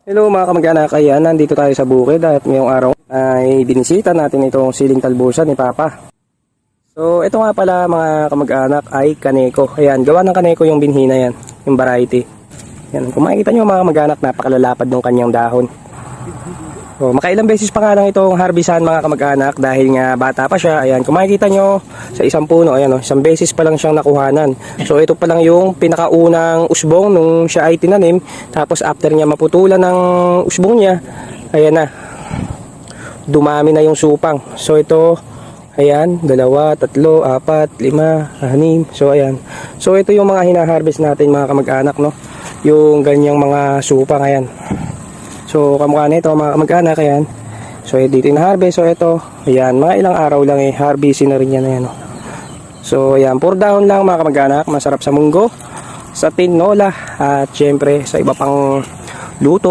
Hello mga kamag-anak, ayan, nandito tayo sa bukid at ngayong araw ay binisita natin itong siling talbusan ni Papa. So ito nga pala mga kamag-anak ay kaneko. Ayan, gawa ng kaneko yung binhi na yan, yung variety. Yan, kung makikita nyo mga kamag-anak, napakalalapad ng kanyang dahon. So, makailang beses pa nga lang itong harbisan mga kamag-anak dahil nga bata pa siya. Ayan, kung makikita nyo sa isang puno, ayan, isang beses pa lang siyang nakuhanan. So ito pa lang yung pinakaunang usbong nung siya ay tinanim. Tapos after niya maputulan ng usbong niya, ayan na, dumami na yung supang. So ito, ayan, 2, 3, 4, 5, 6. So ayan. So ito yung mga hinaharvest natin mga kamag-anak, no? Yung ganyang mga supang, ayan. So kamukha nito mga kamag-anak, ayan. So dito na-harvest. So ito, ayan, mga ilang araw lang harvestin na rin yan, ayan, no? So ayan, puro dahon lang mga kamag-anak. Masarap sa munggo, sa tinola, at syempre sa iba pang luto.